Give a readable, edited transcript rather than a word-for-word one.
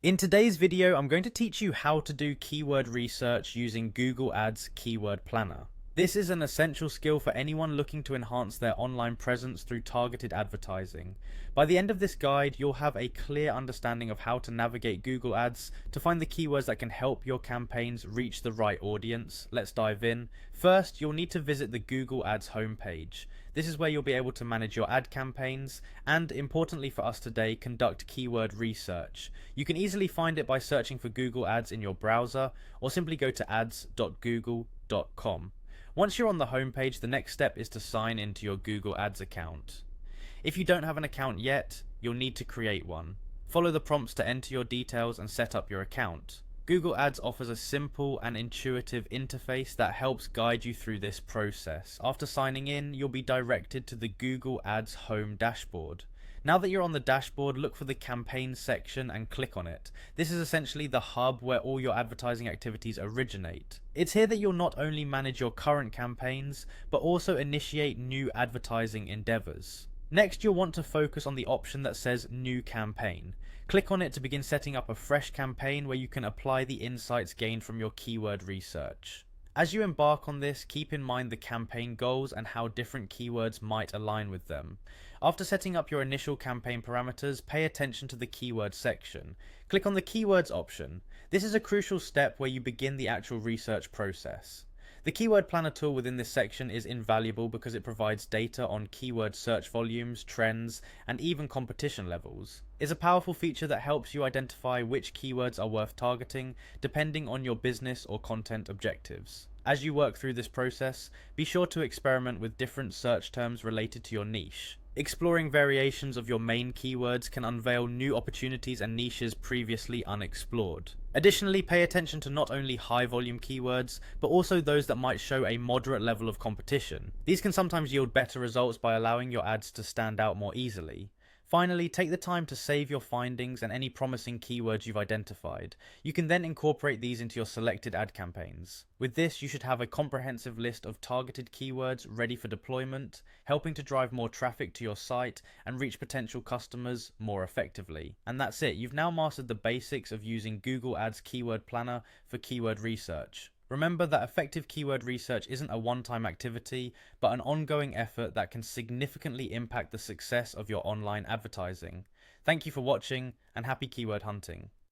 In today's video, I'm going to teach you how to do keyword research using Google Ads Keyword Planner. This is an essential skill for anyone looking to enhance their online presence through targeted advertising. By the end of this guide, you'll have a clear understanding of how to navigate Google Ads to find the keywords that can help your campaigns reach the right audience. Let's dive in. First, you'll need to visit the Google Ads homepage. This is where you'll be able to manage your ad campaigns and, importantly for us today, conduct keyword research. You can easily find it by searching for Google Ads in your browser or simply go to ads.google.com. Once you're on the homepage, the next step is to sign into your Google Ads account. If you don't have an account yet, you'll need to create one. Follow the prompts to enter your details and set up your account. Google Ads offers a simple and intuitive interface that helps guide you through this process. After signing in, you'll be directed to the Google Ads home dashboard. Now that you're on the dashboard, look for the campaign section and click on it. This is essentially the hub where all your advertising activities originate. It's here that you'll not only manage your current campaigns, but also initiate new advertising endeavors. Next, you'll want to focus on the option that says New Campaign. Click on it to begin setting up a fresh campaign where you can apply the insights gained from your keyword research. As you embark on this, keep in mind the campaign goals and how different keywords might align with them. After setting up your initial campaign parameters, pay attention to the keyword section. Click on the keywords option. This is a crucial step where you begin the actual research process. The keyword planner tool within this section is invaluable because it provides data on keyword search volumes, trends, and even competition levels. It's a powerful feature that helps you identify which keywords are worth targeting depending on your business or content objectives. As you work through this process, be sure to experiment with different search terms related to your niche. Exploring variations of your main keywords can unveil new opportunities and niches previously unexplored. Additionally, pay attention to not only high volume keywords, but also those that might show a moderate level of competition. These can sometimes yield better results by allowing your ads to stand out more easily. Finally, take the time to save your findings and any promising keywords you've identified. You can then incorporate these into your selected ad campaigns. With this, you should have a comprehensive list of targeted keywords ready for deployment, helping to drive more traffic to your site and reach potential customers more effectively. And that's it, you've now mastered the basics of using Google Ads Keyword Planner for keyword research. Remember that effective keyword research isn't a one-time activity, but an ongoing effort that can significantly impact the success of your online advertising. Thank you for watching, and happy keyword hunting.